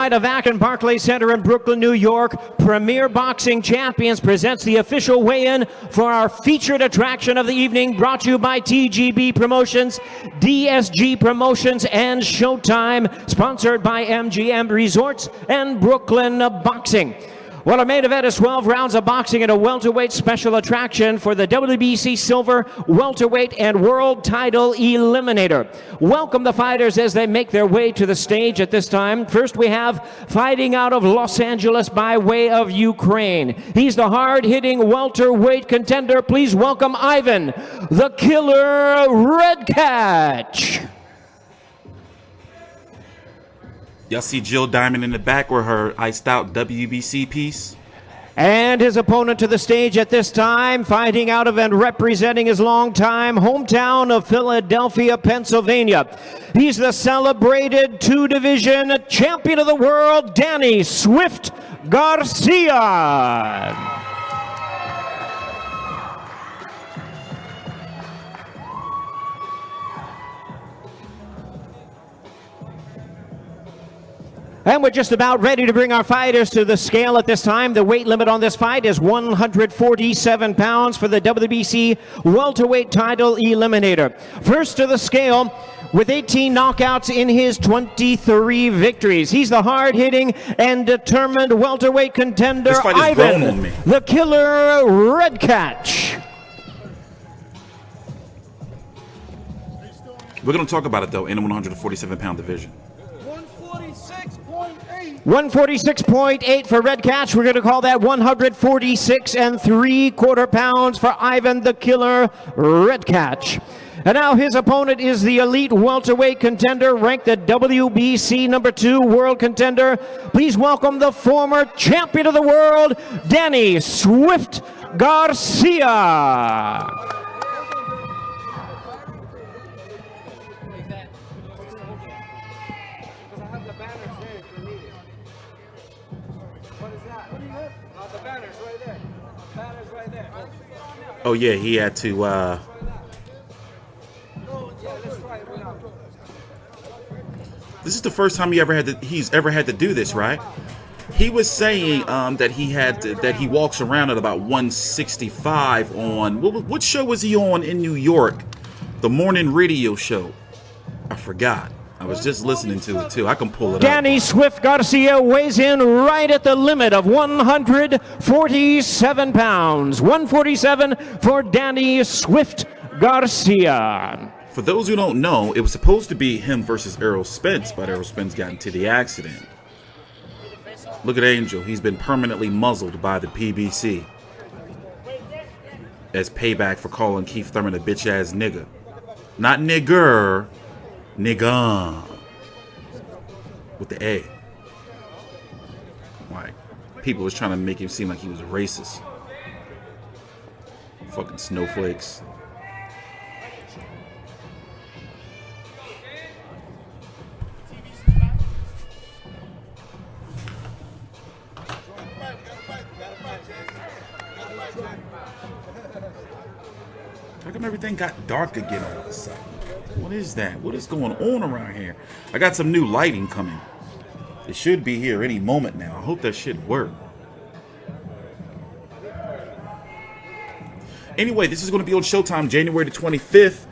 Of Action Barclays Center in Brooklyn, New York, Premier Boxing Champions presents the official weigh-in for our featured attraction of the evening, brought to you by TGB Promotions, DSG Promotions, and Showtime, sponsored by MGM Resorts and Brooklyn Boxing. Well, our main event is 12 rounds of boxing and a welterweight special attraction for the WBC Silver, Welterweight, and World Title Eliminator. Welcome the fighters as they make their way to the stage at this time. First, we have fighting out of Los Angeles by way of Ukraine. He's the hard-hitting welterweight contender. Please welcome Ivan, the Killer Redkach. Y'all see Jill Diamond in the back with her iced out WBC piece? And his opponent to the stage at this time, fighting out of and representing his longtime hometown of Philadelphia, Pennsylvania. He's the celebrated two-division champion of the world, Danny Swift Garcia. And we're just about ready to bring our fighters to the scale at this time. The weight limit on this fight is 147 pounds for the WBC welterweight title eliminator. First to the scale with 18 knockouts in his 23 victories. He's the hard-hitting and determined welterweight contender, Ivan, the Killer Redkach. We're going to talk about it, though, in the 147-pound division. 146.8 for Redkach. We're going to call that 146 3/4 pounds for Ivan the Killer Redkach. And now his opponent is the elite welterweight contender, ranked the WBC #2 world contender. Please welcome the former champion of the world, Danny Swift Garcia. Oh yeah, he had to this is the first time he's ever had to do this, right? He was saying that he walks around at about 165 on what show was he on in New York? The morning radio show. I forgot. I was just listening to it too. I can pull it up. Danny Swift Garcia weighs in right at the limit of 147 pounds. 147 for Danny Swift Garcia. For those who don't know, it was supposed to be him versus Errol Spence, but Errol Spence got into the accident. Look at Angel. He's been permanently muzzled by the PBC as payback for calling Keith Thurman a bitch-ass nigga. Not nigger. Nigga with the A. Like, people was trying to make him seem like he was a racist. Fucking snowflakes. How come everything got dark again all of a sudden? What is that? What is going on around here? I got some new lighting coming. It should be here any moment now. I hope that shit work. Anyway, this is going to be on Showtime January the 25th,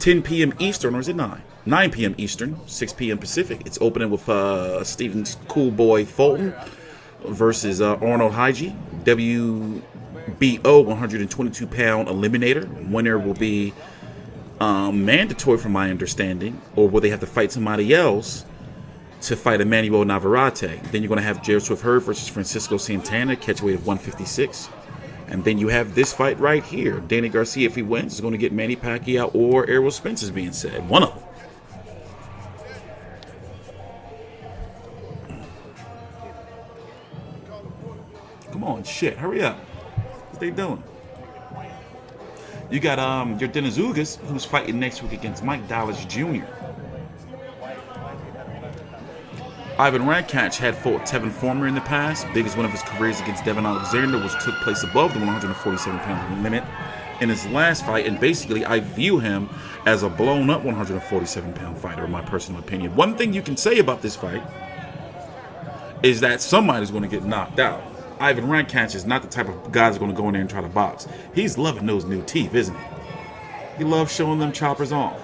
10 p.m. Eastern, or is it 9? 9 p.m. Eastern, 6 p.m. Pacific. It's opening with Stephen's Cool Boy Fulton versus Arnold Khegai, WBO 122-pound eliminator. Winner will be mandatory from my understanding, or will they have to fight somebody else to fight Emmanuel Navarrete? Then you're going to have Jarrett Hurd versus Francisco Santana, catchweight of 156. And then you have this fight right here. Danny Garcia, if he wins, is going to get Manny Pacquiao or Errol Spence, is being said. One of them. Come on, shit, hurry up. What they doing? You got your Dennis Ugas, who's fighting next week against Mike Dallas Jr. Ivan Redkach had fought Tevin Former in the past. Biggest win of his career against Devin Alexander, which took place above the 147-pound limit in his last fight. And basically, I view him as a blown-up 147-pound fighter, in my personal opinion. One thing you can say about this fight is that somebody's going to get knocked out. Ivan Redkach is not the type of guy that's going to go in there and try to box. He's loving those new teeth, isn't he? He loves showing them choppers off.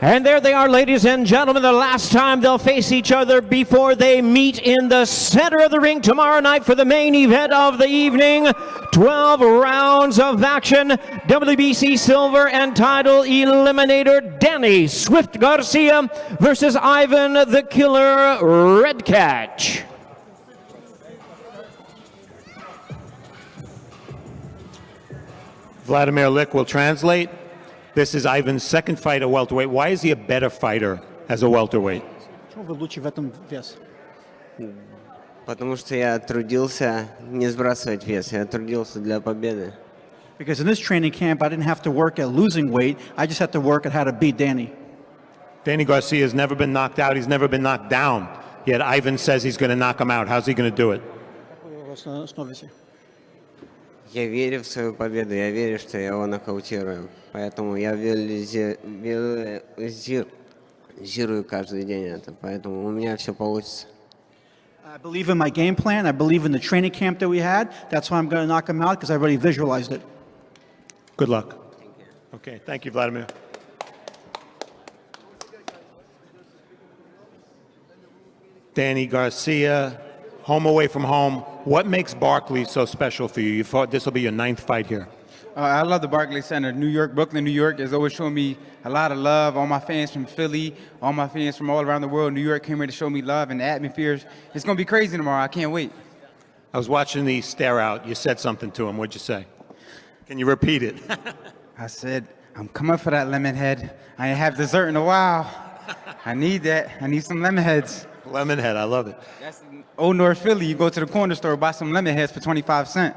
And there they are, ladies and gentlemen, the last time they'll face each other before they meet in the center of the ring tomorrow night for the main event of the evening. 12 rounds of action. WBC silver and title eliminator Danny Swift Garcia versus Ivan the Killer Redkach. Vladimir Lick will translate. This is Ivan's second fight at welterweight. Why is he a better fighter as a welterweight? Потому что я трудился не сбрасывать вес, я трудился для победы. Because in this training camp, I didn't have to work at losing weight. I just had to work at how to beat Danny. Danny Garcia has never been knocked out. He's never been knocked down. Yet Ivan says he's going to knock him out. How's he going to do it? Я верю в свою победу, я верю, что я его нокаутирую. Поэтому я визуализирую каждый день это. Поэтому у меня все получится. I believe in my game plan. I believe in the training camp that we had. That's why I'm going to knock him out, because I already visualized it. Good luck. Thank you. Okay, thank you, Vladimir. Danny Garcia, home away from home. What makes Barclays so special for you? You fought, this will be your 9th fight here. I love the Barclays Center. New York, Brooklyn, New York is always showing me a lot of love. All my fans from Philly, all my fans from all around the world. New York came here to show me love, and the atmosphere it's going to be crazy tomorrow. I can't wait. I was watching the stare out. You said something to him. What'd you say? Can you repeat it? I said, I'm coming for that lemon head. I ain't have dessert in a while. I need that. I need some lemon heads. Lemon head, I love it. That's in Old North Philly. You go to the corner store, buy some lemon heads for 25 cents.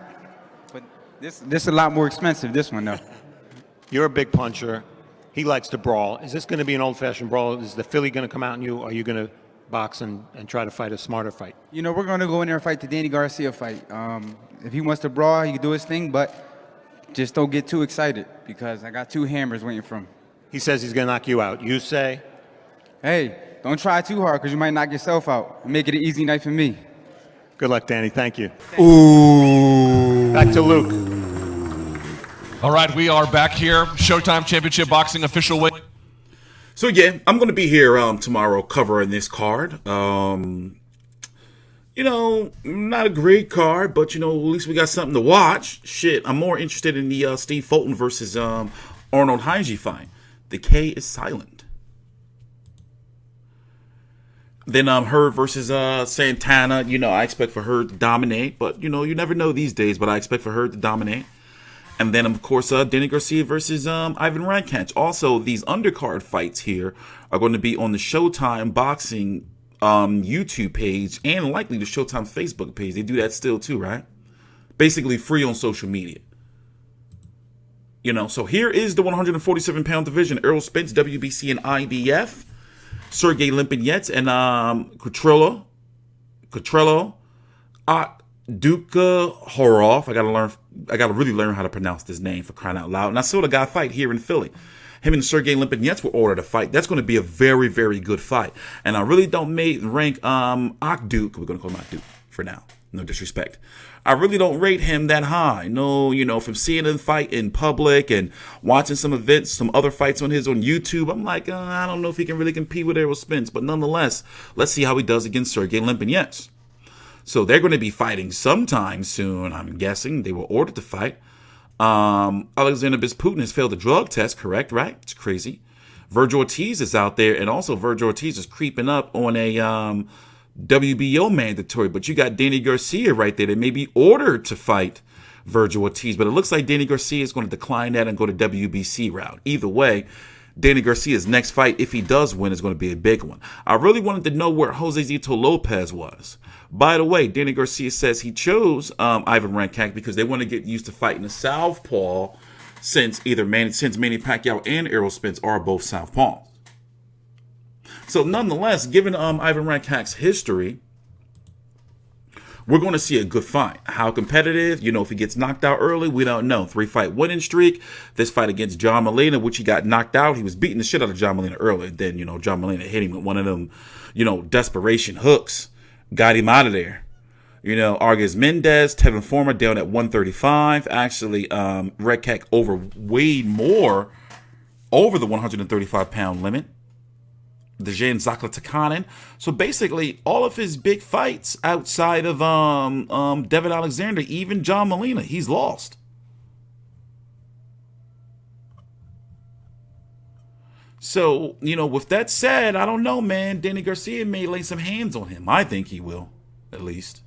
But this is a lot more expensive, this one, though. You're a big puncher. He likes to brawl. Is this going to be an old-fashioned brawl? Is the Philly going to come out in you? Or are you going to box and try to fight a smarter fight? You know, we're going to go in there and fight the Danny Garcia fight. If he wants to brawl, he can do his thing, but just don't get too excited because I got 2 hammers waiting for him. He says he's going to knock you out. You say? Hey, don't try too hard because you might knock yourself out and make it an easy night for me. Good luck, Danny. Thank you. Ooh. Back to Luke. All right, we are back here. Showtime Championship Boxing official weight. So yeah, I'm going to be here tomorrow covering this card. You know, not a great card, but you know, at least we got something to watch. Shit, I'm more interested in the Steve Fulton versus Arnold Khegai fight. The K is silent. Then Hurd versus Santana. You know, I expect for Hurd to dominate, but you know, you never know these days. But I expect for Hurd to dominate. And then, of course, Danny Garcia versus Ivan Redkach. Also, these undercard fights here are going to be on the Showtime Boxing YouTube page and likely the Showtime Facebook page. They do that still too, right? Basically free on social media. You know, so here is the 147-pound division. Errol Spence, WBC and IBF. Sergey Limpinets and Cutrello. Duka Horov. I gotta really learn how to pronounce this name for crying out loud. And I saw the guy fight here in Philly. Him and Sergey Limpinets were ordered to fight. That's going to be a very, very good fight. And I really don't rank Akduk. We're going to call him Akduk for now. No disrespect. I really don't rate him that high. No, you know, from seeing him fight in public and watching some events, some other fights on YouTube, I'm like, I don't know if he can really compete with Errol Spence. But nonetheless, let's see how he does against Sergey Limpinets. So they're going to be fighting sometime soon, I'm guessing. They were ordered to fight. Alexander Bisputin has failed the drug test, correct, right? It's crazy. Virgil Ortiz is out there, and also Virgil Ortiz is creeping up on a WBO mandatory. But you got Danny Garcia right there that may be ordered to fight Virgil Ortiz. But it looks like Danny Garcia is going to decline that and go to WBC route. Either way, Danny Garcia's next fight, if he does win, is going to be a big one. I really wanted to know where Jose Zito Lopez was. By the way, Danny Garcia says he chose Ivan Redkach because they want to get used to fighting a southpaw since Manny Pacquiao and Errol Spence are both southpaws. So nonetheless, given Ivan Redkach's history we're going to see a good fight. How competitive? You know, if he gets knocked out early, we don't know. 3-fight winning streak. This fight against John Molina, which he got knocked out. He was beating the shit out of John Molina early. Then, you know, John Molina hit him with one of them, you know, desperation hooks. Got him out of there. You know, Argus Mendez, Tevin Former down at 135. Actually, Redkach overweighed more over the 135-pound limit. Dejan Zaklatakanen. So basically, all of his big fights outside of Devin Alexander, even John Molina, he's lost. So, you know, with that said, I don't know, man. Danny Garcia may lay some hands on him. I think he will, at least.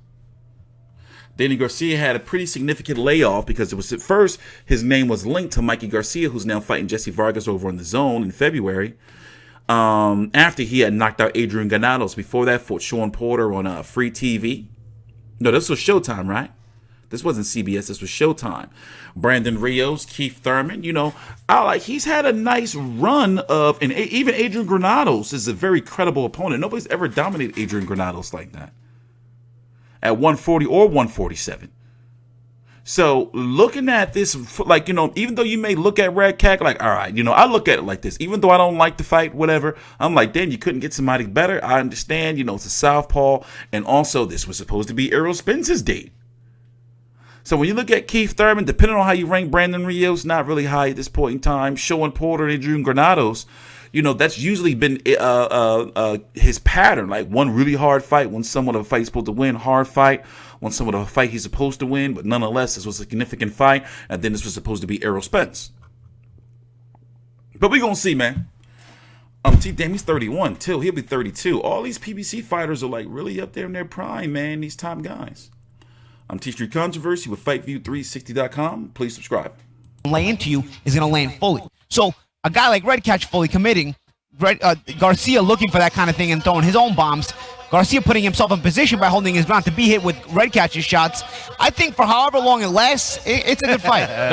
Danny Garcia had a pretty significant layoff because it was at first his name was linked to Mikey Garcia, who's now fighting Jesse Vargas over in the Zone in February. After he had knocked out Adrian Granados. Before that, fought Sean Porter on free TV. No, this was Showtime, right? This wasn't CBS. This was Showtime. Brandon Rios, Keith Thurman. You know, he's had a nice run of, and even Adrian Granados is a very credible opponent. Nobody's ever dominated Adrian Granados like that at 140 or 147. So looking at this, like, you know, even though you may look at Redkach like, all right, you know, I look at it like this. Even though I don't like the fight, whatever, I'm like, damn, you couldn't get somebody better. I understand, you know, it's a southpaw. And also, this was supposed to be Errol Spence's date. So when you look at Keith Thurman, depending on how you rank Brandon Rios, not really high at this point in time. Sean Porter and Adrian Granados, you know, that's usually been his pattern. Like one really hard fight, when someone of a fight is supposed to win, hard fight. When someone of a fight he's supposed to win, but nonetheless, this was a significant fight. And then this was supposed to be Errol Spence. But we're going to see, man. Damn, he's 31 too. He'll be 32. All these PBC fighters are like really up there in their prime, man. These top guys. I'm TstreeT Controversy with FightView360.com. Please subscribe. Lay into you is going to land fully. So a guy like Redkach fully committing, Garcia looking for that kind of thing and throwing his own bombs. Garcia putting himself in position by holding his ground to be hit with Redkach's shots. I think for however long it lasts, it's a good fight.